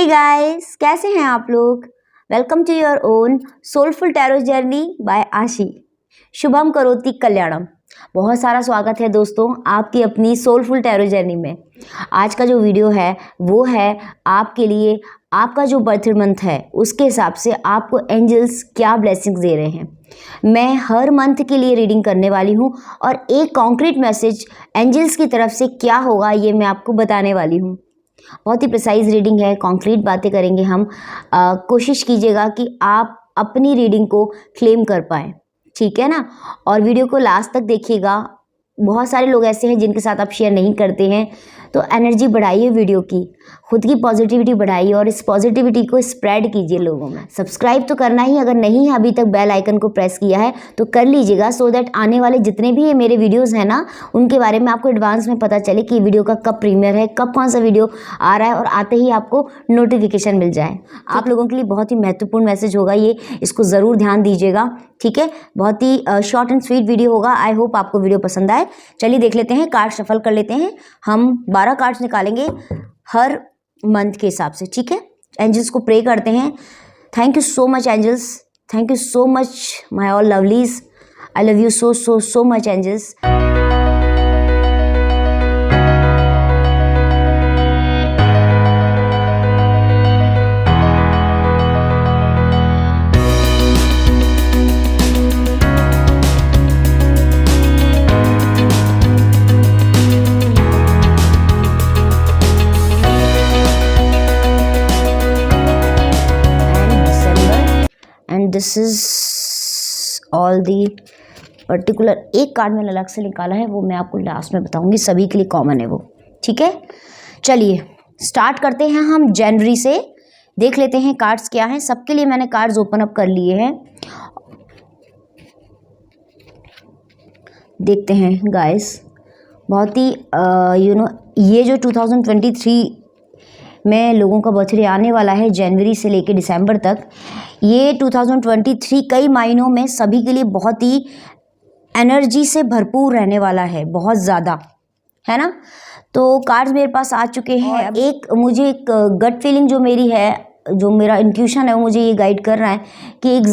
Guys, कैसे हैं आप लोग। Welcome to your own soulful tarot journey by Aashi. शुभम करोति कल्याणम। बहुत सारा स्वागत है दोस्तों आपकी अपनी सोलफुल टैरो जर्नी में। आज का जो वीडियो है वो है आपके लिए, आपका जो बर्थ मंथ है उसके हिसाब से आपको एंजल्स क्या ब्लेसिंग्स दे रहे हैं। मैं हर मंथ के लिए रीडिंग करने वाली हूँ और एक कॉन्क्रीट मैसेज एंजल्स की तरफ से क्या होगा ये मैं आपको बताने वाली हूँ। बहुत ही प्रिसाइज रीडिंग है, कॉन्क्रीट बातें करेंगे हम। कोशिश कीजिएगा कि आप अपनी रीडिंग को क्लेम कर पाएँ, ठीक है ना। और वीडियो को लास्ट तक देखिएगा। बहुत सारे लोग ऐसे हैं जिनके साथ आप शेयर नहीं करते हैं, तो एनर्जी बढ़ाइए वीडियो की, खुद की पॉजिटिविटी बढ़ाइए और इस पॉजिटिविटी को स्प्रेड कीजिए लोगों में। सब्सक्राइब तो करना ही, अगर नहीं है अभी तक बेल आइकन को प्रेस किया है तो कर लीजिएगा, सो दैट आने वाले जितने भी मेरे वीडियोस हैं ना उनके बारे में आपको एडवांस में पता चले कि वीडियो का कब प्रीमियर है, कब कौन सा वीडियो आ रहा है, और आते ही आपको नोटिफिकेशन मिल जाए। आप लोगों के लिए बहुत ही महत्वपूर्ण मैसेज होगा ये, इसको ज़रूर ध्यान दीजिएगा, ठीक है। बहुत ही शॉर्ट एंड स्वीट वीडियो होगा। आई होप आपको वीडियो पसंद आए। चलिए देख लेते हैं, कार्ड शफल कर लेते हैं। हम 12 कार्ड्स निकालेंगे हर मंथ के हिसाब से, ठीक है। एंजल्स को प्रे करते हैं। Thank you so much angels, thank you so much my all lovelies. I love you so so so much angels. And this is all the particular. एक कार्ड मैंने अलग से निकाला है, वो मैं आपको लास्ट में बताऊंगी, सभी के लिए कॉमन है वो, ठीक है। चलिए स्टार्ट करते हैं हम जनवरी से। देख लेते हैं कार्ड्स क्या हैं। सबके लिए मैंने कार्ड्स ओपन अप कर लिए हैं। देखते हैं गाइस, बहुत ही ये जो 2023 में लोगों का बर्थडे आने वाला है, जनवरी से लेके दिसंबर तक, ये 2023 कई मायनों में सभी के लिए बहुत ही एनर्जी से भरपूर रहने वाला है, बहुत ज़्यादा, है ना। तो कार्ड्स मेरे पास आ चुके हैं। मुझे एक गट फीलिंग जो मेरी है, जो मेरा इंट्यूशन है, वो मुझे ये गाइड कर रहा है कि एक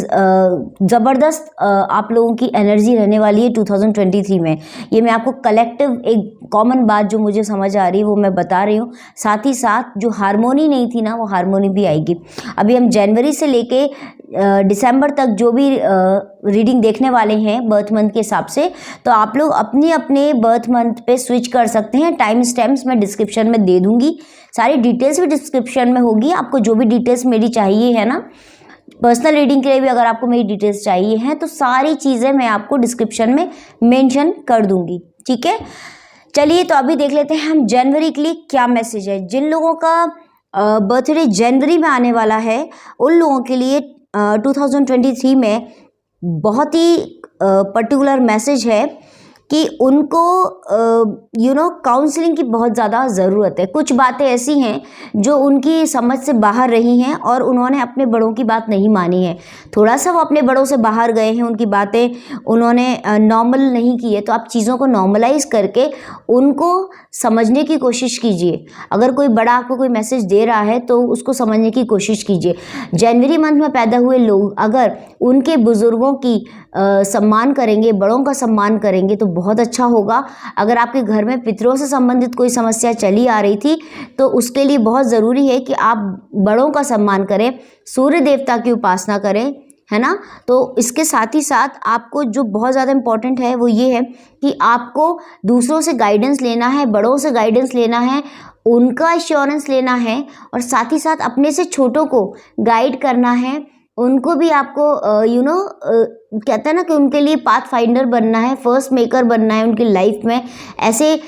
ज़बरदस्त आप लोगों की एनर्जी रहने वाली है 2023 में। ये मैं आपको कलेक्टिव एक कॉमन बात जो मुझे समझ आ रही है वो मैं बता रही हूँ। साथ ही साथ जो हारमोनी नहीं थी ना, वो हारमोनी भी आएगी। अभी हम जनवरी से लेके दिसंबर तक जो भी रीडिंग देखने वाले हैं बर्थ मंथ के हिसाब से, तो आप लोग अपने अपने बर्थ मंथ पे स्विच कर सकते हैं। टाइम स्टैम्प्स मैं डिस्क्रिप्शन में दे दूंगी, सारी डिटेल्स भी डिस्क्रिप्शन में होगी। आपको जो भी डिटेल्स मेरी चाहिए है ना, पर्सनल रीडिंग के लिए भी अगर आपको मेरी डिटेल्स चाहिए हैं तो सारी चीज़ें मैं आपको डिस्क्रिप्शन में मेंशन कर दूंगी, ठीक है। चलिए तो अभी देख लेते हैं हम जनवरी के लिए क्या मैसेज है। जिन लोगों का बर्थडे जनवरी में आने वाला है उन लोगों के लिए 2023 में बहुत ही पर्टिकुलर मैसेज है कि उनको काउंसलिंग की बहुत ज़्यादा ज़रूरत है। कुछ बातें ऐसी हैं जो उनकी समझ से बाहर रही हैं और उन्होंने अपने बड़ों की बात नहीं मानी है। थोड़ा सा वो अपने बड़ों से बाहर गए हैं, उनकी बातें उन्होंने नॉर्मल नहीं की है। तो आप चीज़ों को नॉर्मलाइज करके उनको समझने की कोशिश कीजिए। अगर कोई बड़ा आपको कोई मैसेज दे रहा है तो उसको समझने की कोशिश कीजिए। जनवरी मंथ में पैदा हुए लोग अगर उनके बुज़ुर्गों की सम्मान करेंगे, बड़ों का सम्मान करेंगे तो बहुत अच्छा होगा। अगर आपके घर में पितरों से संबंधित कोई समस्या चली आ रही थी तो उसके लिए बहुत ज़रूरी है कि आप बड़ों का सम्मान करें, सूर्य देवता की उपासना करें, है ना। तो इसके साथ ही साथ आपको जो बहुत ज़्यादा इम्पोर्टेंट है वो ये है कि आपको दूसरों से गाइडेंस लेना है, बड़ों से गाइडेंस लेना है, उनका एश्योरेंस लेना है, और साथ ही साथ अपने से छोटों को गाइड करना है। उनको भी आपको कहते हैं ना कि उनके लिए पाथ फाइंडर बनना है, फर्स्ट मेकर बनना है उनकी लाइफ में। ऐसे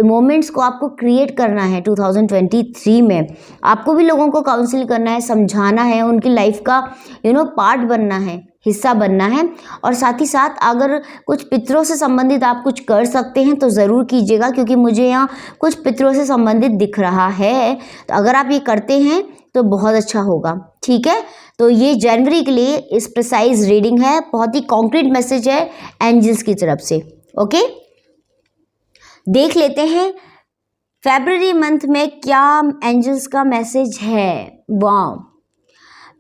मोमेंट्स को आपको क्रिएट करना है 2023 में। आपको भी लोगों को काउंसिल करना है, समझाना है, उनकी लाइफ का पार्ट बनना है, हिस्सा बनना है। और साथ ही साथ अगर कुछ पितरों से संबंधित आप कुछ कर सकते हैं तो ज़रूर कीजिएगा, क्योंकि मुझे यहाँ कुछ पितरों से संबंधित दिख रहा है। तो अगर आप ये करते हैं तो बहुत अच्छा होगा, ठीक है। तो ये जनवरी के लिए इस प्रिसाइज रीडिंग है, बहुत ही कॉन्क्रीट मैसेज है एंजल्स की तरफ से। ओके, देख लेते हैं फरवरी मंथ में क्या एंजल्स का मैसेज है? वाह,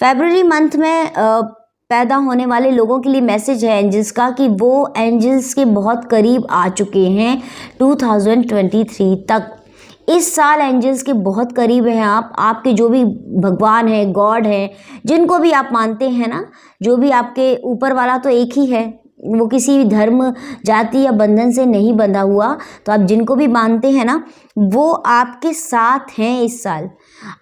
फरवरी मंथ में पैदा होने वाले लोगों के लिए मैसेज है एंजल्स का कि वो एंजल्स के बहुत करीब आ चुके हैं 2023 तक। इस साल एंजल्स के बहुत करीब हैं आप, आपके जो भी भगवान है, गॉड है, जिनको भी आप मानते हैं ना, जो भी आपके ऊपर वाला तो एक ही है, वो किसी धर्म, जाति या बंधन से नहीं बंधा हुआ। तो आप जिनको भी मानते हैं ना, वो आपके साथ हैं इस साल।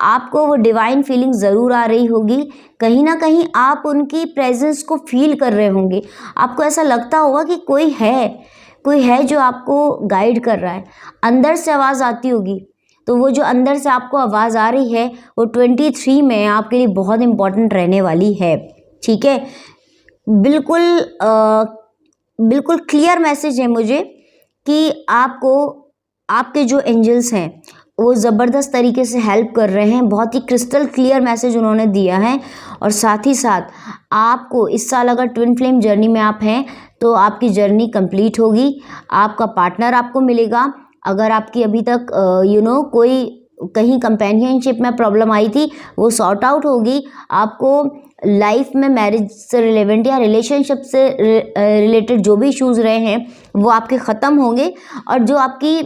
आपको वो डिवाइन फीलिंग ज़रूर आ रही होगी, कहीं ना कहीं आप उनकी प्रेजेंस को फील कर रहे होंगे। आपको ऐसा लगता होगा कि कोई है जो आपको गाइड कर रहा है, अंदर से आवाज़ आती होगी। तो वो जो अंदर से आपको आवाज़ आ रही है वो 23 में आपके लिए बहुत इम्पोर्टेंट रहने वाली है। ठीक है, बिल्कुल बिल्कुल क्लियर मैसेज है मुझे कि आपको आपके जो एंजल्स हैं वो ज़बरदस्त तरीके से हेल्प कर रहे हैं। बहुत ही क्रिस्टल क्लियर मैसेज उन्होंने दिया है। और साथ ही साथ आपको इस साल अगर ट्विन फ्लेम जर्नी में आप हैं तो आपकी जर्नी कंप्लीट होगी, आपका पार्टनर आपको मिलेगा। अगर आपकी अभी तक कोई कहीं कंपेनियनशिप में प्रॉब्लम आई थी वो सॉर्ट आउट होगी। आपको लाइफ में मैरिज से रिलेवेंट या रिलेशनशिप से रिलेटेड जो भी इश्यूज़ रहे हैं वो आपके ख़त्म होंगे। और जो आपकी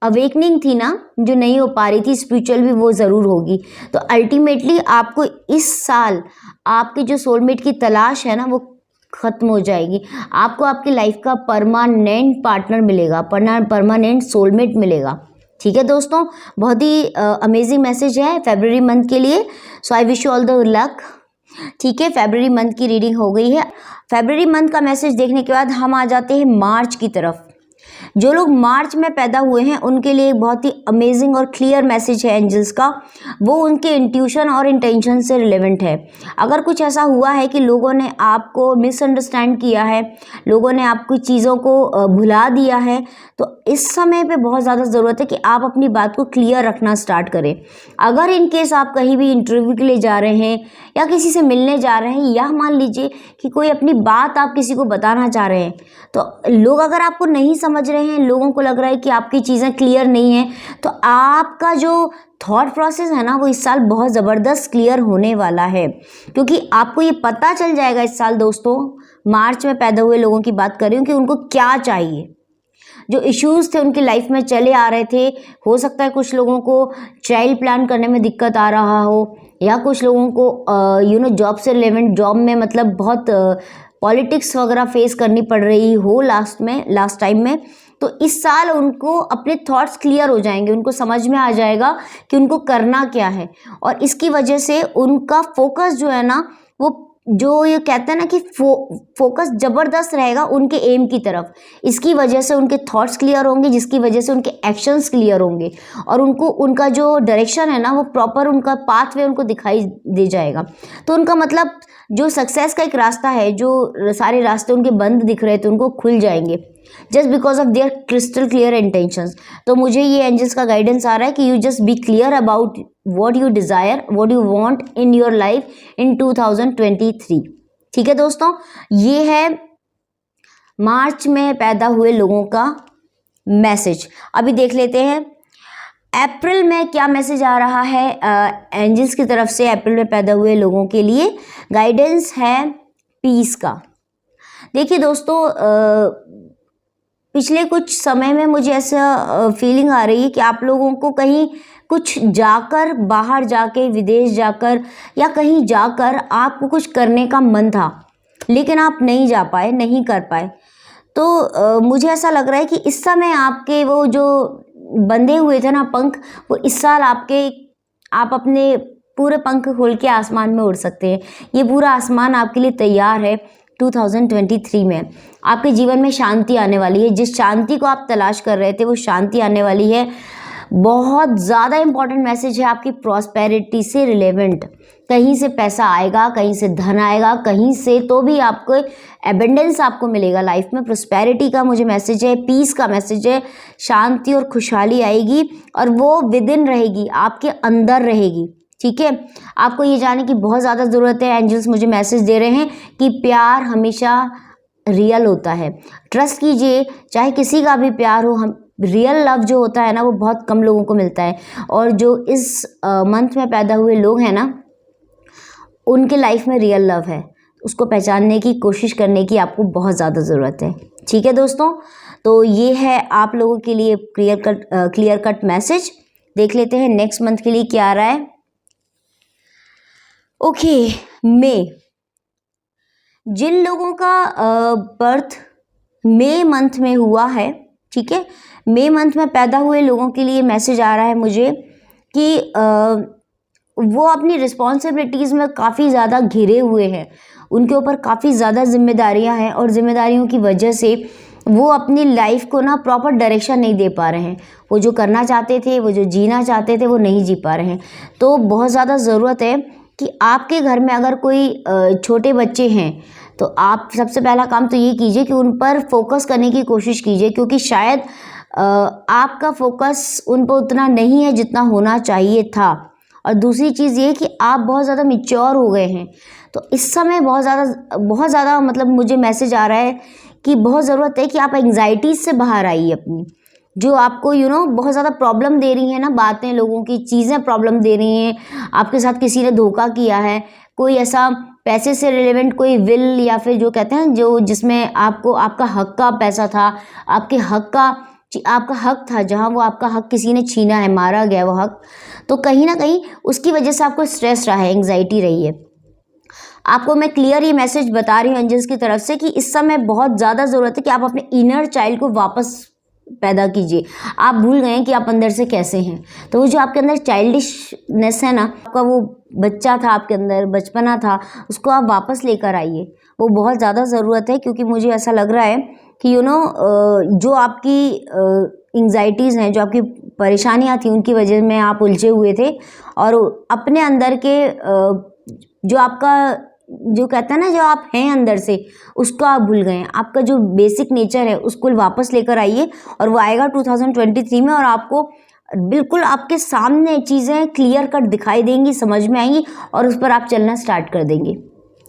अवेकनिंग थी ना, जो नहीं हो पा रही थी स्पिरिचुअल भी, वो ज़रूर होगी। तो अल्टीमेटली आपको इस साल आपके जो सोलमेट की तलाश है ना वो ख़त्म हो जाएगी। आपको आपकी लाइफ का परमानेंट पार्टनर मिलेगा, परमानेंट सोलमेट मिलेगा। ठीक है दोस्तों, बहुत ही अमेजिंग मैसेज है फरवरी मंथ के लिए। So I wish you all the luck. ठीक है, फरवरी मंथ की रीडिंग हो गई है। फरवरी मंथ का मैसेज देखने के बाद हम आ जाते हैं मार्च की तरफ। जो लोग मार्च में पैदा हुए हैं उनके लिए एक बहुत ही अमेजिंग और क्लियर मैसेज है एंजल्स का। वो उनके इंट्यूशन और इंटेंशन से रिलेवेंट है। अगर कुछ ऐसा हुआ है कि लोगों ने आपको मिसअंडरस्टैंड किया है, लोगों ने आपकी चीज़ों को भुला दिया है, तो इस समय पे बहुत ज़्यादा ज़रूरत है कि आप अपनी बात को क्लियर रखना स्टार्ट करें। अगर इन केस आप कहीं भी इंटरव्यू के लिए जा रहे हैं या किसी से मिलने जा रहे हैं, या मान लीजिए कि कोई अपनी बात आप किसी को बताना चाह रहे हैं, तो लोग अगर आपको नहीं समझ रहे हैं, लोगों को लग रहा है कि आपकी चीज़ें क्लियर नहीं हैं, तो आपका जो थॉट प्रोसेस है ना वो इस साल बहुत ज़बरदस्त क्लियर होने वाला है। क्योंकि आपको ये पता चल जाएगा इस साल दोस्तों, मार्च में पैदा हुए लोगों की बात कर रही हूँ, कि उनको क्या चाहिए। जो इश्यूज़ थे उनकी लाइफ में चले आ रहे थे, हो सकता है कुछ लोगों को चाइल्ड प्लान करने में दिक्कत आ रहा हो, या कुछ लोगों को जॉब से रिलेवेंट, जॉब में मतलब बहुत पॉलिटिक्स वगैरह फेस करनी पड़ रही हो लास्ट टाइम में। तो इस साल उनको अपने थॉट्स क्लियर हो जाएंगे, उनको समझ में आ जाएगा कि उनको करना क्या है। और इसकी वजह से उनका फोकस जो है ना, वो जो ये कहते हैं ना कि फोकस ज़बरदस्त रहेगा उनके एम की तरफ। इसकी वजह से उनके थॉट्स क्लियर होंगे, जिसकी वजह से उनके एक्शंस क्लियर होंगे, और उनको उनका जो डायरेक्शन है ना वो प्रॉपर, उनका पाथवे उनको दिखाई दे जाएगा। तो उनका मतलब जो सक्सेस का एक रास्ता है, जो सारे रास्ते उनके बंद दिख रहे थे उनको खुल जाएंगे, just because of their crystal clear intentions. तो मुझे ये एंजल्स का गाइडेंस आ रहा है कि you just be clear about what you desire, what you want in your life in 2023। ठीक है दोस्तों, ये है मार्च में पैदा हुए लोगों का मैसेज। अभी देख लेते हैं अप्रैल में क्या मैसेज आ रहा है एंजल्स की तरफ से। अप्रैल में पैदा हुए लोगों के लिए गाइडेंस है पीस का। देखिए दोस्तों, पिछले कुछ समय में मुझे ऐसा फीलिंग आ रही है कि आप लोगों को कहीं कुछ जाकर, बाहर जाके, विदेश जाकर या कहीं जाकर आपको कुछ करने का मन था, लेकिन आप नहीं जा पाए, नहीं कर पाए। तो मुझे ऐसा लग रहा है कि इस समय आपके वो जो बंधे हुए थे ना पंख, वो इस साल आप अपने पूरे पंख खोल के आसमान में उड़ सकते हैं। ये पूरा आसमान आपके लिए तैयार है 2023 में। आपके जीवन में शांति आने वाली है। जिस शांति को आप तलाश कर रहे थे वो शांति आने वाली है। बहुत ज़्यादा इंपॉर्टेंट मैसेज है आपकी प्रॉस्पेरिटी से रिलेवेंट। कहीं से पैसा आएगा, कहीं से धन आएगा, कहीं से तो भी आपको एबेंडेंस आपको मिलेगा लाइफ में। प्रॉस्पेरिटी का मुझे मैसेज है, पीस का मैसेज है, शांति और खुशहाली आएगी और वो विद इन रहेगी, आपके अंदर रहेगी। ठीक है, आपको ये जानने की बहुत ज़्यादा ज़रूरत है। एंजल्स मुझे मैसेज दे रहे हैं कि प्यार हमेशा रियल होता है। ट्रस्ट कीजिए, चाहे किसी का भी प्यार हो, हम रियल लव जो होता है ना वो बहुत कम लोगों को मिलता है, और जो इस मंथ में पैदा हुए लोग हैं ना उनके लाइफ में रियल लव है, उसको पहचानने की कोशिश करने की आपको बहुत ज़्यादा ज़रूरत है। ठीक है दोस्तों, तो ये है आप लोगों के लिए क्लियर कट मैसेज। देख लेते हैं नेक्स्ट मंथ के लिए क्या आ रहा है। ओके, मई, जिन लोगों का बर्थ मई मंथ में हुआ है, ठीक है, मई मंथ में पैदा हुए लोगों के लिए मैसेज आ रहा है मुझे कि वो अपनी रिस्पॉन्सिबिलिटीज़ में काफ़ी ज़्यादा घिरे हुए हैं, उनके ऊपर काफ़ी ज़्यादा जिम्मेदारियां हैं, और जिम्मेदारियों की वजह से वो अपनी लाइफ को ना प्रॉपर डायरेक्शन नहीं दे पा रहे हैं। वो जो करना चाहते थे, वो जो जीना चाहते थे, वो नहीं जी पा रहे हैं। तो बहुत ज़्यादा ज़रूरत है कि आपके घर में अगर कोई छोटे बच्चे हैं तो आप सबसे पहला काम तो ये कीजिए कि उन पर फोकस करने की कोशिश कीजिए, क्योंकि शायद आपका फोकस उन पर उतना नहीं है जितना होना चाहिए था। और दूसरी चीज़ ये कि आप बहुत ज़्यादा मैच्योर हो गए हैं, तो इस समय बहुत ज़्यादा मतलब मुझे मैसेज आ रहा है कि बहुत ज़रूरत है कि आप एंग्जाइटीज़ से बाहर आइए अपनी, जो आपको बहुत ज़्यादा प्रॉब्लम दे रही है ना, बातें, लोगों की चीज़ें प्रॉब्लम दे रही हैं, आपके साथ किसी ने धोखा किया है, कोई ऐसा पैसे से रिलेवेंट कोई विल, या फिर जो कहते हैं जो जिसमें आपको आपका हक का पैसा था, आपका हक था, जहाँ वो आपका हक किसी ने छीना है, मारा गया वो हक, तो कहीं ना कहीं उसकी वजह से आपको स्ट्रेस रहा है, एंग्जाइटी रही है। आपको मैं क्लियर ये मैसेज बता रही हूँ एंजल्स की तरफ से कि इस समय बहुत ज़्यादा ज़रूरत है कि आप अपने इनर चाइल्ड को वापस पैदा कीजिए। आप भूल गए हैं कि आप अंदर से कैसे हैं, तो वो जो आपके अंदर चाइल्डिशनेस है ना, आपका वो बच्चा था, आपके अंदर बचपना था, उसको आप वापस लेकर आइए। वो बहुत ज़्यादा ज़रूरत है, क्योंकि मुझे ऐसा लग रहा है कि जो आपकी एंग्जाइटीज़ हैं, जो आपकी परेशानियां थी, उनकी वजह में आप उलझे हुए थे, और अपने अंदर के जो आपका जो कहते हैं ना, जो आप हैं अंदर से, उसको आप भूल गए हैं। आपका जो बेसिक नेचर है उसको वापस लेकर आइए, और वो आएगा 2023 में, और आपको बिल्कुल आपके सामने चीज़ें क्लियर कट दिखाई देंगी, समझ में आएंगी, और उस पर आप चलना स्टार्ट कर देंगे।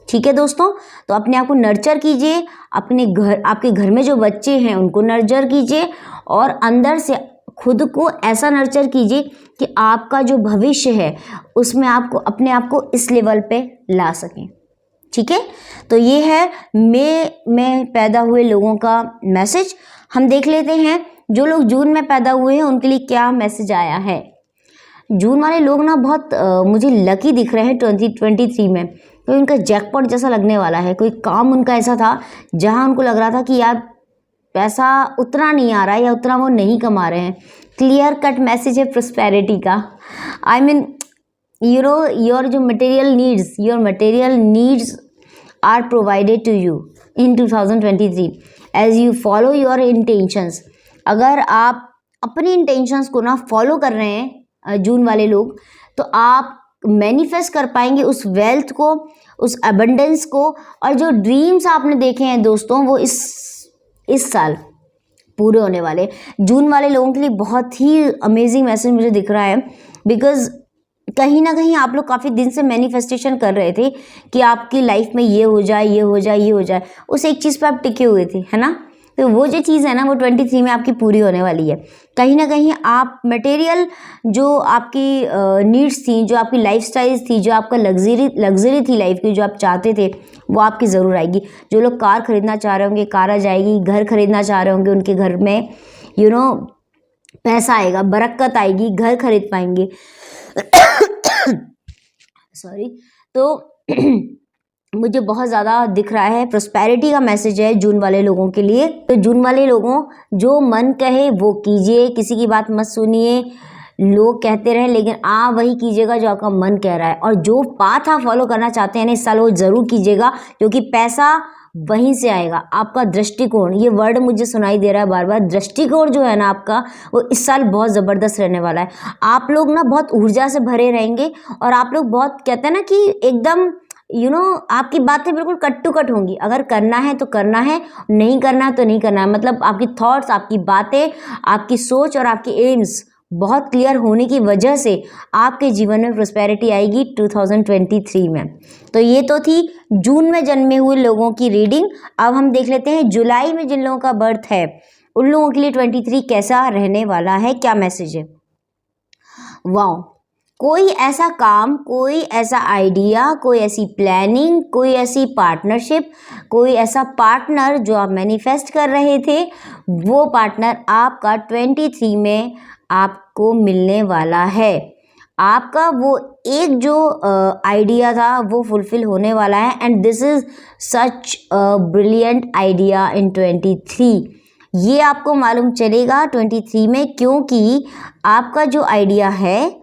ठीक है दोस्तों, तो अपने आप को नर्चर कीजिए, आपके घर में जो बच्चे हैं उनको नर्चर कीजिए, और अंदर से खुद को ऐसा नर्चर कीजिए कि आपका जो भविष्य है उसमें आपको अपने आप को इस लेवल पे ला सकें। ठीक है, तो ये है मई में पैदा हुए लोगों का मैसेज। हम देख लेते हैं जो लोग जून में पैदा हुए हैं उनके लिए क्या मैसेज आया है। जून वाले लोग ना बहुत मुझे लकी दिख रहे हैं 2023 में, तो इनका जैकपॉट जैसा लगने वाला है। कोई काम उनका ऐसा था जहां उनको लग रहा था कि यार पैसा उतना नहीं आ रहा है, या उतना वो नहीं कमा रहे हैं। क्लियर कट मैसेज है प्रोस्पेरिटी का। आई मीन योर जो your material needs are provided to you in 2023 as you follow your intentions। अगर आप अपनी इंटेंशंस को ना फॉलो कर रहे हैं जून वाले लोग, तो आप मैनिफेस्ट कर पाएंगे उस वेल्थ को, उस अबंडेंस को, और जो ड्रीम्स आपने देखे हैं दोस्तों, वो इस साल पूरे होने वाले। जून वाले लोगों के लिए बहुत ही अमेजिंग मैसेज मुझे दिख रहा है, बिकॉज कहीं ना कहीं आप लोग काफ़ी दिन से मैनिफेस्टेशन कर रहे थे कि आपकी लाइफ में ये हो जाए, ये हो जाए, ये हो जाए, उस एक चीज़ पे आप टिके हुए थे, है ना। तो वो जो चीज़ है ना, वो 23 में आपकी पूरी होने वाली है। कहीं ना कहीं आप मटेरियल जो आपकी नीड्स थी, जो आपकी लाइफस्टाइल थी, जो आपका लग्जरी थी लाइफ की, जो आप चाहते थे, वो आपकी ज़रूर आएगी। जो लोग कार खरीदना चाह रहे होंगे, कार आ जाएगी। घर खरीदना चाह रहे होंगे, उनके घर में पैसा आएगा, बरकत आएगी, घर खरीद पाएंगे। सॉरी। तो मुझे बहुत ज़्यादा दिख रहा है प्रोस्पेरिटी का मैसेज है जून वाले लोगों के लिए। तो जून वाले लोगों, जो मन कहे वो कीजिए, किसी की बात मत सुनिए। लोग कहते रहे, लेकिन आप वही कीजिएगा जो आपका मन कह रहा है, और जो पाथ आप फॉलो करना चाहते हैं ना इस साल, वो ज़रूर कीजिएगा, क्योंकि पैसा वहीं से आएगा। आपका दृष्टिकोण, ये वर्ड मुझे सुनाई दे रहा है बार बार, दृष्टिकोण जो है ना आपका, वो इस साल बहुत ज़बरदस्त रहने वाला है। आप लोग ना बहुत ऊर्जा से भरे रहेंगे, और आप लोग बहुत कहते हैं ना कि एकदम आपकी बातें बिल्कुल कट टू कट होंगी। अगर करना है तो करना है, नहीं करना है तो नहीं करना है। मतलब आपकी थॉट्स, आपकी बातें, आपकी सोच और आपकी एम्स बहुत क्लियर होने की वजह से आपके जीवन में प्रोस्पेरिटी आएगी 2023 में। तो ये तो थी जून में जन्मे हुए लोगों की रीडिंग। अब हम देख लेते हैं जुलाई में जिन लोगों का बर्थ है उन लोगों के लिए 23 कैसा रहने वाला है, क्या मैसेज है। वाओ, कोई ऐसा काम, कोई ऐसा आइडिया, कोई ऐसी प्लानिंग, कोई ऐसी पार्टनरशिप, कोई ऐसा पार्टनर जो आप मैनिफेस्ट कर रहे थे, वो पार्टनर आपका 23 में आपको मिलने वाला है। आपका वो एक जो आइडिया था वो फुलफिल होने वाला है, and this is such a brilliant idea in 23। ये आपको मालूम चलेगा 23 में, क्योंकि आपका जो आइडिया है,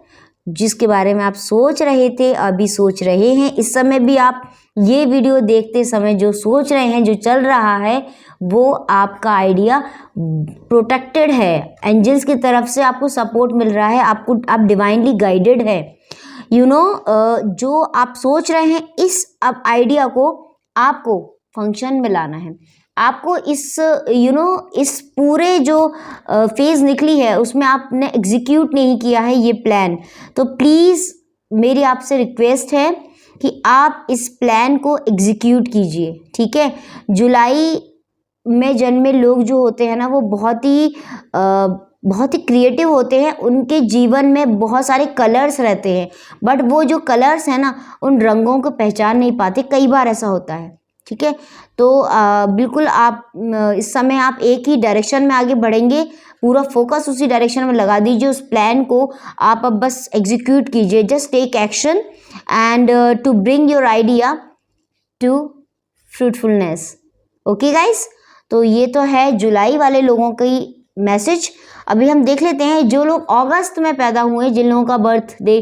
जिसके बारे में आप सोच रहे थे, अभी सोच रहे हैं, इस समय भी आप ये वीडियो देखते समय जो सोच रहे हैं, जो चल रहा है, वो आपका आइडिया प्रोटेक्टेड है। एंजल्स की तरफ से आपको सपोर्ट मिल रहा है, आप डिवाइनली गाइडेड है। जो आप सोच रहे हैं, इस अब आइडिया को आपको फंक्शन में लाना है। आपको इस इस पूरे जो फेज़ निकली है उसमें आपने एग्जीक्यूट नहीं किया है ये प्लान, तो प्लीज़ मेरी आपसे रिक्वेस्ट है कि आप इस प्लान को एग्जीक्यूट कीजिए, ठीक है। जुलाई में जन्मे लोग जो होते हैं ना, वो बहुत ही क्रिएटिव होते हैं। उनके जीवन में बहुत सारे कलर्स रहते हैं, बट वो जो कलर्स हैं ना, उन रंगों को पहचान नहीं पाते, कई बार ऐसा होता है, ठीक है। तो बिल्कुल आप इस समय आप एक ही डायरेक्शन में आगे बढ़ेंगे, पूरा फोकस उसी डायरेक्शन में लगा दीजिए। उस प्लान को आप अब बस एग्जीक्यूट कीजिए, just take action and to bring your idea to fruitfulness. Okay guys, तो ये तो है जुलाई वाले लोगों की मैसेज। अभी हम देख लेते हैं जो लोग अगस्त में पैदा हुए, जिन लोगों का बर्थडे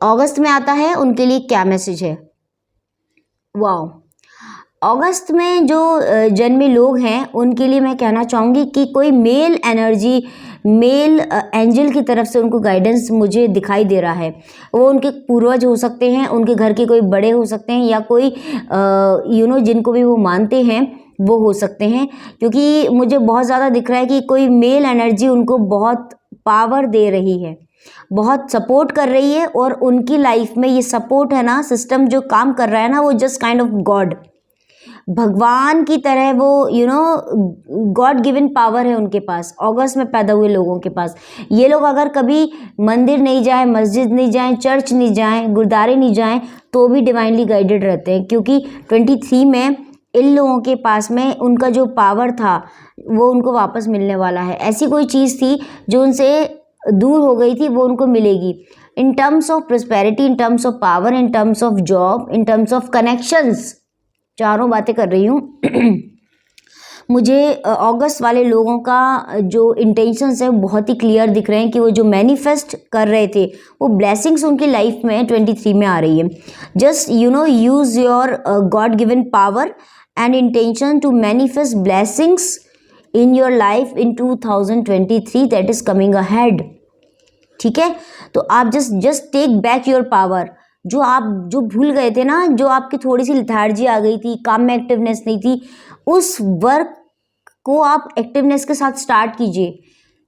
अगस्त में आता है, उनके लिए क्या मैसेज है। वाओ, अगस्त में जो जन्मे लोग हैं उनके लिए मैं कहना चाहूँगी कि कोई मेल एनर्जी, मेल एंजल की तरफ से उनको गाइडेंस मुझे दिखाई दे रहा है। वो उनके पूर्वज हो सकते हैं, उनके घर के कोई बड़े हो सकते हैं, या कोई जिनको भी वो मानते हैं वो हो सकते हैं, क्योंकि मुझे बहुत ज़्यादा दिख रहा है कि कोई मेल एनर्जी उनको बहुत पावर दे रही है, बहुत सपोर्ट कर रही है, और उनकी लाइफ में ये सपोर्ट है ना, सिस्टम जो काम कर रहा है ना, वो जस्ट काइंड ऑफ गॉड, भगवान की तरह, वो गॉड गिवन पावर है उनके पास, अगस्त में पैदा हुए लोगों के पास। ये लोग अगर कभी मंदिर नहीं जाएं, मस्जिद नहीं जाएं, चर्च नहीं जाएं, गुरुद्वारे नहीं जाएं, तो भी डिवाइनली गाइडेड रहते हैं, क्योंकि 23 में इन लोगों के पास में उनका जो पावर था वो उनको वापस मिलने वाला है। ऐसी कोई चीज़ थी जो उनसे दूर हो गई थी, वो उनको मिलेगी, in terms of prosperity, in terms of power, in terms of job, in terms of connections. चारों बातें कर रही हूँ। मुझे अगस्त वाले लोगों का जो इंटेंशंस है बहुत ही क्लियर दिख रहे हैं कि वो जो मैनिफेस्ट कर रहे थे, वो ब्लेसिंग्स उनकी लाइफ में 23 में आ रही है। Just use your God given power and intention to manifest blessings in your life in 2023 that is coming ahead, ठीक है। तो आप just take back your power. जो भूल गए थे ना, जो आपकी थोड़ी सी लेथार्जी आ गई थी, काम में एक्टिवनेस नहीं थी, उस वर्क को आप एक्टिवनेस के साथ स्टार्ट कीजिए।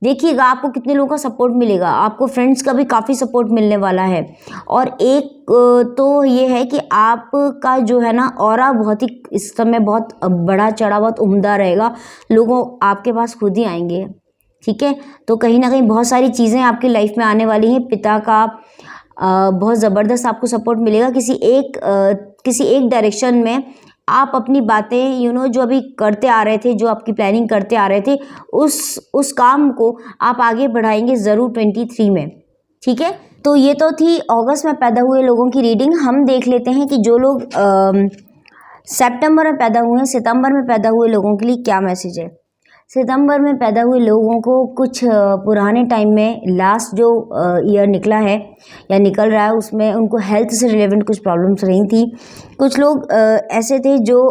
देखिएगा आपको कितने लोगों का सपोर्ट मिलेगा, आपको फ्रेंड्स का भी काफ़ी सपोर्ट मिलने वाला है। और एक तो ये है कि आपका जो है ना ऑरा बहुत ही इस समय बहुत बड़ा चढ़ा, बहुत उम्दा रहेगा, लोगों आपके पास खुद ही आएंगे, ठीक है। तो कहीं ना कहीं बहुत सारी चीज़ें आपकी लाइफ में आने वाली हैं। पिता का बहुत ज़बरदस्त आपको सपोर्ट मिलेगा। किसी एक डायरेक्शन में आप अपनी बातें जो अभी करते आ रहे थे, जो आपकी प्लानिंग करते आ रहे थे, उस काम को आप आगे बढ़ाएंगे ज़रूर 23 में, ठीक है। तो ये तो थी अगस्त में पैदा हुए लोगों की रीडिंग। हम देख लेते हैं कि जो लोग सितंबर में पैदा हुए हैं, सितंबर में पैदा हुए लोगों के लिए क्या मैसेज है। सितंबर में पैदा हुए लोगों को कुछ पुराने टाइम में लास्ट जो ईयर निकला है या निकल रहा है, उसमें उनको हेल्थ से रिलेवेंट कुछ प्रॉब्लम्स रही थी। कुछ लोग ऐसे थे जो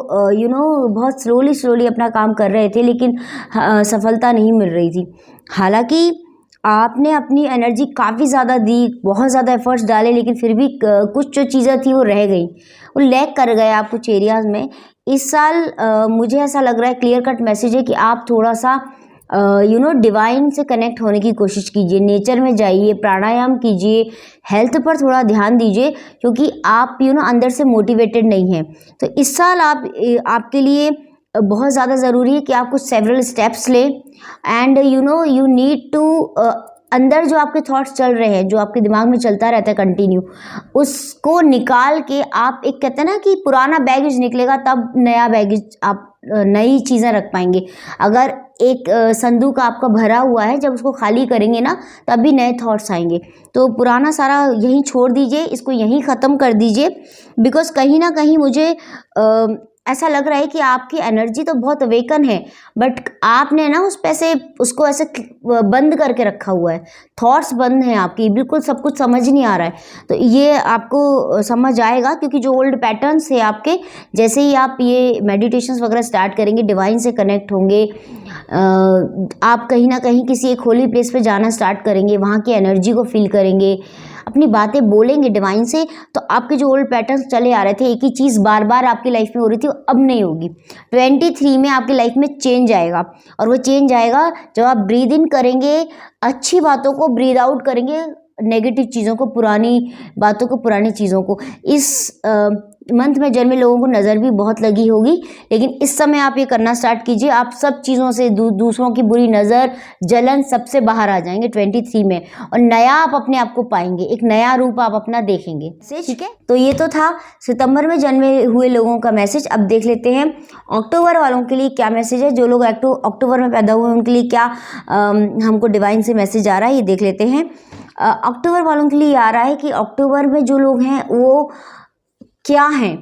बहुत स्लोली अपना काम कर रहे थे, लेकिन सफलता नहीं मिल रही थी। हालांकि आपने अपनी एनर्जी काफ़ी ज़्यादा दी, बहुत ज़्यादा एफर्ट्स डाले, लेकिन फिर भी कुछ जो चीज़ें थी वो रह गई, वो लैग कर गए आप कुछ एरियाज़ में। इस साल मुझे ऐसा लग रहा है, क्लियर कट मैसेज है कि आप थोड़ा सा डिवाइन से कनेक्ट होने की कोशिश कीजिए, नेचर में जाइए, प्राणायाम कीजिए, हेल्थ पर थोड़ा ध्यान दीजिए, क्योंकि आप अंदर से मोटिवेटेड नहीं हैं। तो इस साल आपके लिए बहुत ज़्यादा ज़रूरी है कि आप कुछ सेवरल स्टेप्स लें एंड यू नीड टू अंदर जो आपके थॉट्स चल रहे हैं, जो आपके दिमाग में चलता रहता है कंटिन्यू, उसको निकाल के आप एक कहते हैं ना कि पुराना बैगेज निकलेगा तब नया बैगेज आप नई चीज़ें रख पाएंगे। अगर एक संदूक आपका भरा हुआ है, जब उसको खाली करेंगे ना तब भी नए थॉट्स आएंगे। तो पुराना सारा यहीं छोड़ दीजिए, इसको यहीं ख़त्म कर दीजिए, बिकॉज कहीं ना कहीं मुझे ऐसा लग रहा है कि आपकी एनर्जी तो बहुत अवेकन है, बट आपने ना उसको ऐसे बंद करके रखा हुआ है, थॉट्स बंद हैं आपकी, बिल्कुल सब कुछ समझ नहीं आ रहा है। तो ये आपको समझ आएगा, क्योंकि जो ओल्ड पैटर्न्स है आपके, जैसे ही आप ये मेडिटेशंस वगैरह स्टार्ट करेंगे, डिवाइन से कनेक्ट होंगे, आप कहीं ना कहीं किसी एक होली प्लेस पे जाना स्टार्ट करेंगे, वहाँ की एनर्जी को फील करेंगे, अपनी बातें बोलेंगे डिवाइन से, तो आपके जो ओल्ड पैटर्न्स चले आ रहे थे, एक ही चीज़ बार बार आपकी लाइफ में हो रही थी, वो अब नहीं होगी। 23 में आपकी लाइफ में चेंज आएगा, और वो चेंज आएगा जब आप ब्रीद इन करेंगे अच्छी बातों को, ब्रीद आउट करेंगे नेगेटिव चीज़ों को, पुरानी बातों को, पुरानी चीज़ों को। इस मंथ में जन्मे लोगों को नज़र भी बहुत लगी होगी, लेकिन इस समय आप ये करना स्टार्ट कीजिए, आप सब चीज़ों से दूसरों की बुरी नज़र, जलन, सबसे बाहर आ जाएंगे 23 में, और नया आप अपने आप को पाएंगे, एक नया रूप आप अपना देखेंगे। ठीक है, तो ये तो था सितंबर में जन्मे हुए लोगों का मैसेज। अब देख लेते हैं अक्टूबर वालों के लिए क्या मैसेज है। जो लोग अक्टूबर में पैदा हुए हैं उनके लिए क्या हमको डिवाइन से मैसेज आ रहा है, ये देख लेते हैं। अक्टूबर वालों के लिए आ रहा है कि अक्टूबर में जो लोग हैं वो क्या हैं,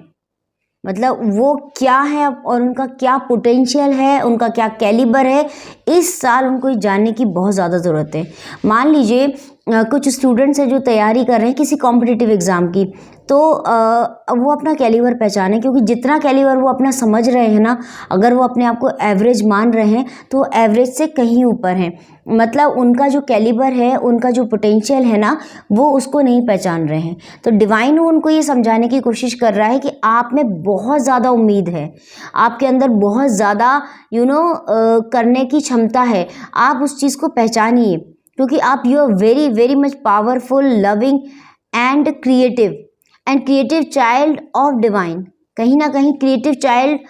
मतलब वो क्या है और उनका क्या पोटेंशियल है, उनका क्या कैलिबर है, इस साल उनको जानने की बहुत ज़्यादा ज़रूरत है। मान लीजिए कुछ स्टूडेंट्स हैं जो तैयारी कर रहे हैं किसी कॉम्पिटिटिव एग्ज़ाम की, तो वो अपना कैलिबर पहचाने, क्योंकि जितना कैलिबर वो अपना समझ रहे हैं ना, अगर वो अपने आप को एवरेज मान रहे हैं तो एवरेज से कहीं ऊपर हैं, मतलब उनका जो कैलिबर है, उनका जो पोटेंशियल है ना, वो उसको नहीं पहचान रहे हैं। तो डिवाइन उनको ये समझाने की कोशिश कर रहा है कि आप में बहुत ज़्यादा उम्मीद है, आपके अंदर बहुत ज़्यादा करने की क्षमता है, आप उस चीज़ को पहचानिए, क्योंकि आप you are very very much powerful, loving and creative child of divine. कहीं ना कहीं क्रिएटिव चाइल्ड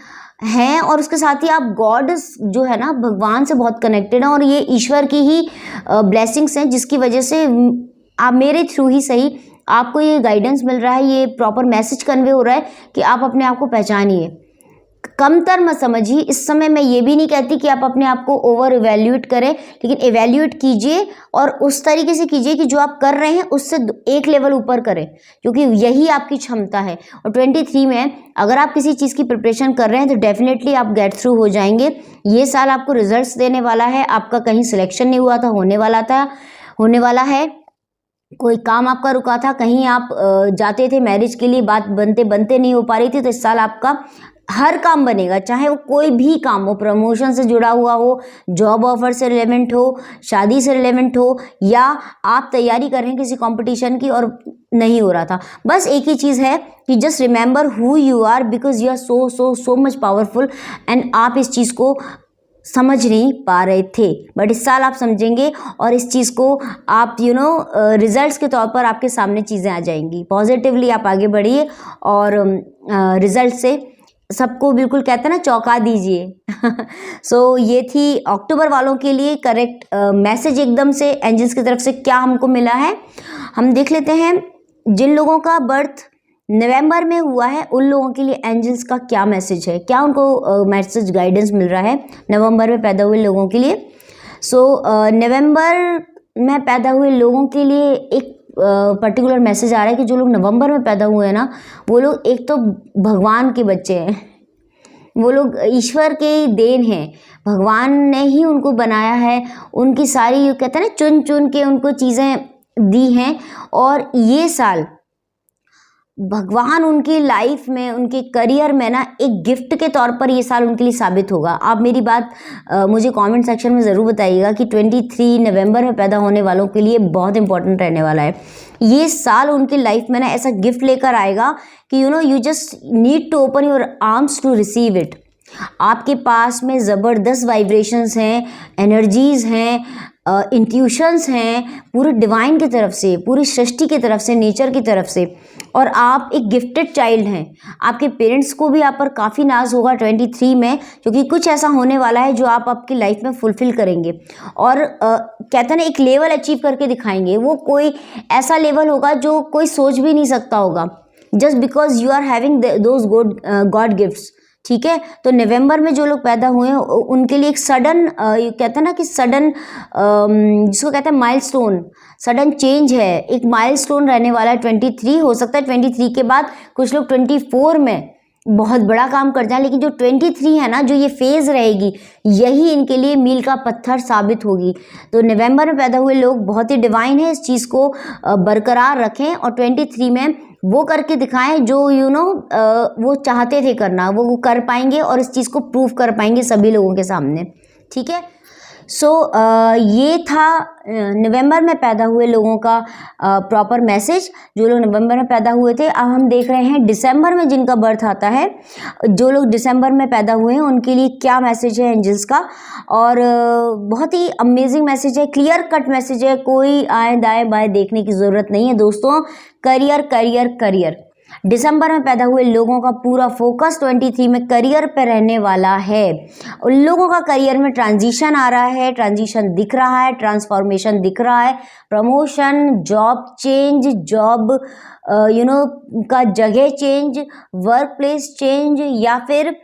हैं, और उसके साथ ही आप गॉड जो है ना, भगवान से बहुत कनेक्टेड हैं, और ये ईश्वर की ही ब्लेसिंग्स हैं, जिसकी वजह से आप मेरे थ्रू ही सही आपको ये गाइडेंस मिल रहा है, ये प्रॉपर मैसेज कन्वे हो रहा है कि आप अपने आप को पहचानिए, कमतर मत समझिए। इस समय मैं ये भी नहीं कहती कि आप अपने आप को ओवर इवेल्यूएट करें, लेकिन इवेल्यूएट कीजिए और उस तरीके से कीजिए कि जो आप कर रहे हैं उससे एक लेवल ऊपर करें, क्योंकि यही आपकी क्षमता है। और 23 में अगर आप किसी चीज़ की प्रिपरेशन कर रहे हैं तो डेफिनेटली आप गेट थ्रू हो जाएंगे। ये साल आपको रिजल्ट्स देने वाला है, आपका कहीं सिलेक्शन नहीं हुआ था, होने वाला है, कोई काम आपका रुका था, कहीं आप जाते थे मैरिज के लिए, बात बनते बनते नहीं हो पा रही थी, तो इस साल आपका हर काम बनेगा, चाहे वो कोई भी काम हो, प्रमोशन से जुड़ा हुआ हो, जॉब ऑफर से रिलेवेंट हो, शादी से रिलेवेंट हो, या आप तैयारी कर रहे हैं किसी कंपटीशन की और नहीं हो रहा था। बस एक ही चीज़ है कि just remember who you are, because you are so much powerful, and आप इस चीज़ को समझ नहीं पा रहे थे, बट इस साल आप समझेंगे, और इस चीज़ को आप रिजल्ट्स के तौर पर आपके सामने चीज़ें आ जाएंगी। पॉजिटिवली आप आगे बढ़िए और रिजल्ट से सबको बिल्कुल कहते हैं ना, चौंका दीजिए। सो ये थी अक्टूबर वालों के लिए करेक्ट मैसेज एकदम से एंजल्स की तरफ से क्या हमको मिला है। हम देख लेते हैं जिन लोगों का बर्थ नवंबर में हुआ है उन लोगों के लिए एंजल्स का क्या मैसेज है, क्या उनको मैसेज गाइडेंस मिल रहा है नवंबर में पैदा हुए लोगों के लिए। सो नवंबर में पैदा हुए लोगों के लिए एक पर्टिकुलर मैसेज आ रहा है कि जो लोग नवंबर में पैदा हुए हैं ना, वो लोग एक तो भगवान के बच्चे हैं, वो लोग ईश्वर के देन हैं, भगवान ने ही उनको बनाया है, उनकी सारी कहते हैं ना चुन चुन के उनको चीज़ें दी हैं, और ये साल भगवान उनकी लाइफ में, उनके करियर में ना एक गिफ्ट के तौर पर ये साल उनके लिए साबित होगा। आप मेरी बात मुझे कमेंट सेक्शन में ज़रूर बताइएगा कि 23 नवंबर में पैदा होने वालों के लिए बहुत इंपॉर्टेंट रहने वाला है। ये साल उनकी लाइफ में ना ऐसा गिफ्ट लेकर आएगा कि you just need to open your arms to receive it. आपके पास में ज़बरदस्त वाइब्रेशंस हैं, एनर्जीज़ हैं, इंट्यूशंस हैं पूरे डिवाइन की तरफ से, पूरी सृष्टि की तरफ से, नेचर की तरफ से, और आप एक गिफ्टेड चाइल्ड हैं। आपके पेरेंट्स को भी आप पर काफ़ी नाज होगा 23 में, क्योंकि कुछ ऐसा होने वाला है जो आप आपकी लाइफ में फुलफिल करेंगे और कहते हैं ना एक लेवल अचीव करके दिखाएंगे। वो कोई ऐसा लेवल होगा जो कोई सोच भी नहीं सकता होगा, just because you are having those God gifts. ठीक है, तो नवंबर में जो लोग पैदा हुए हैं उनके लिए एक सडन कहते हैं ना कि सडन जिसको कहते हैं माइलस्टोन, सडन चेंज है, एक माइलस्टोन रहने वाला है 23। हो सकता है 23 के बाद कुछ लोग 24 में बहुत बड़ा काम कर जाए, लेकिन जो 23 है ना, जो ये फेज़ रहेगी, यही इनके लिए मील का पत्थर साबित होगी। तो नवंबर में पैदा हुए लोग बहुत ही डिवाइन है, इस चीज़ को बरकरार रखें और 23 में वो करके दिखाएं जो वो चाहते थे करना, वो कर पाएंगे और इस चीज़ को प्रूव कर पाएंगे सभी लोगों के सामने। ठीक है, सो ये था नवंबर में पैदा हुए लोगों का प्रॉपर मैसेज, जो लोग नवंबर में पैदा हुए थे। अब हम देख रहे हैं दिसंबर में जिनका बर्थ आता है, जो लोग दिसंबर में पैदा हुए हैं उनके लिए क्या मैसेज है एंजल्स का। और बहुत ही अमेजिंग मैसेज है, क्लियर कट मैसेज है, कोई आए दाएं बाएं देखने की ज़रूरत नहीं है दोस्तों। करियर करियर करियर, दिसंबर में पैदा हुए लोगों का पूरा फोकस 23 में करियर पे रहने वाला है। उन लोगों का करियर में ट्रांजिशन आ रहा है, ट्रांजिशन दिख रहा है, ट्रांसफॉर्मेशन दिख रहा है, प्रमोशन, जॉब चेंज, जॉब का जगह चेंज, वर्क प्लेस चेंज, या फिर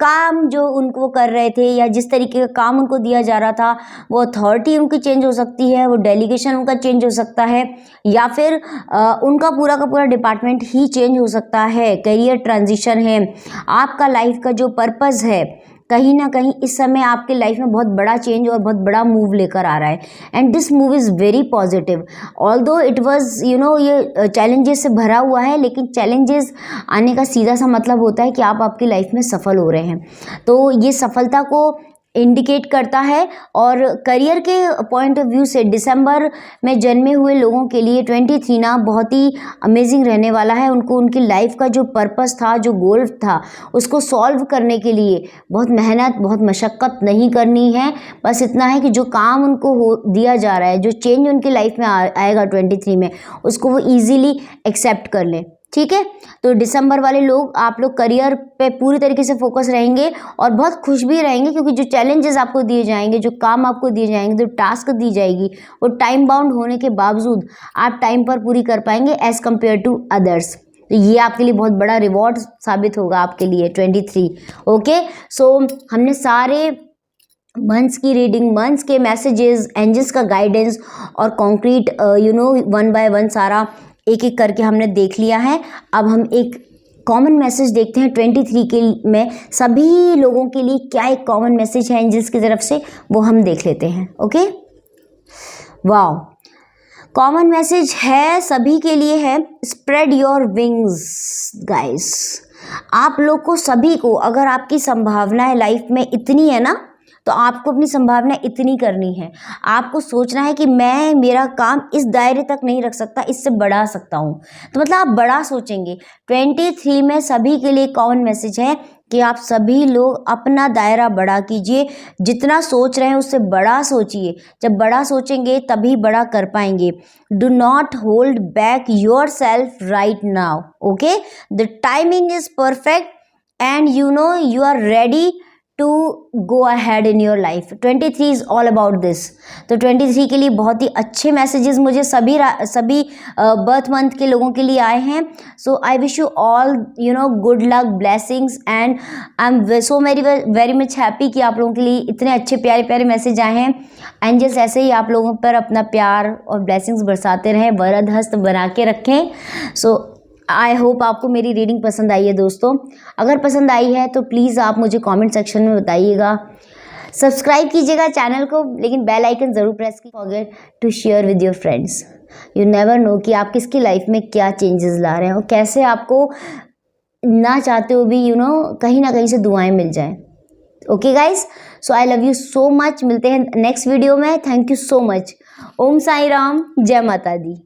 काम जो उनको कर रहे थे या जिस तरीके का काम उनको दिया जा रहा था वो अथॉरिटी उनकी चेंज हो सकती है, वो डेलीगेशन उनका चेंज हो सकता है, या फिर उनका पूरा का पूरा डिपार्टमेंट ही चेंज हो सकता है। करियर ट्रांजिशन है, आपका लाइफ का जो पर्पस है कहीं ना कहीं इस समय आपके लाइफ में बहुत बड़ा चेंज और बहुत बड़ा मूव लेकर आ रहा है। And this move is very positive, although it was ये चैलेंजेस से भरा हुआ है, लेकिन चैलेंजेस आने का सीधा सा मतलब होता है कि आप आपकी लाइफ में सफल हो रहे हैं। तो ये सफलता को इंडिकेट करता है। और करियर के पॉइंट ऑफ व्यू से दिसंबर में जन्मे हुए लोगों के लिए 23 ना बहुत ही अमेजिंग रहने वाला है। उनको उनकी लाइफ का जो पर्पस था, जो गोल था, उसको सॉल्व करने के लिए बहुत मेहनत, बहुत मशक्क़त नहीं करनी है। बस इतना है कि जो काम उनको दिया जा रहा है, जो चेंज उनकी लाइफ में आएगा 23 में, उसको वो ईजीली एक्सेप्ट कर लें। ठीक है, तो दिसंबर वाले लोग, आप लोग करियर पे पूरी तरीके से फोकस रहेंगे और बहुत खुश भी रहेंगे, क्योंकि जो चैलेंजेस आपको दिए जाएंगे, जो काम आपको दिए जाएंगे, जो टास्क दी जाएगी, वो टाइम बाउंड होने के बावजूद आप टाइम पर पूरी कर पाएंगे एज़ कम्पेयर टू अदर्स। तो ये आपके लिए बहुत बड़ा रिवॉर्ड साबित होगा आपके लिए 23। ओके, सो हमने सारे मंथ्स की रीडिंग, मंथ्स के मैसेजेस, एंजल्स का गाइडेंस और कॉन्क्रीट वन बाय वन सारा एक एक करके हमने देख लिया है। अब हम एक कॉमन मैसेज देखते हैं 23 के में सभी लोगों के लिए क्या एक कॉमन मैसेज है एंजल्स की तरफ से, वो हम देख लेते हैं। ओके, वाओ, कॉमन मैसेज है सभी के लिए है, स्प्रेड योर विंग्स गाइस। आप लोग को सभी को, अगर आपकी संभावनाएं लाइफ में इतनी है ना, तो आपको अपनी संभावना इतनी करनी है। आपको सोचना है कि मैं मेरा काम इस दायरे तक नहीं रख सकता, इससे बढ़ा सकता हूँ। तो मतलब आप बड़ा सोचेंगे। 23 में सभी के लिए कॉमन मैसेज है कि आप सभी लोग अपना दायरा बड़ा कीजिए, जितना सोच रहे हैं उससे बड़ा सोचिए। जब बड़ा सोचेंगे तभी बड़ा कर पाएंगे। Do not hold back yourself right now. Okay, the timing is perfect and you are ready to go ahead in your life. 23 is all about this. तो 23 के लिए बहुत ही अच्छे मैसेजेस मुझे सभी बर्थ मंथ के लोगों के लिए आए हैं। So I wish you all good luck, blessings, and I am so very much happy कि आप लोगों के लिए इतने अच्छे प्यारे प्यारे मैसेज आए हैं। एंजल्स ऐसे ही आप लोगों पर अपना प्यार और ब्लेसिंग्स बरसाते रहें, वरद हस्त बना के रखें। सो आई होप आपको मेरी रीडिंग पसंद आई है दोस्तों। अगर पसंद आई है तो प्लीज़ आप मुझे कमेंट सेक्शन में बताइएगा। सब्सक्राइब कीजिएगा चैनल को, लेकिन बेल आइकन ज़रूर प्रेस कीजिए। Forget to share with your friends. You never know कि आप किसकी लाइफ में क्या चेंजेस ला रहे हैं और कैसे आपको ना चाहते हो भी कहीं ना कहीं से दुआएं मिल जाएं। Okay guys, so I love you so much. मिलते हैं नेक्स्ट वीडियो में। Thank you so much. Om Sai Ram, जय माता दी।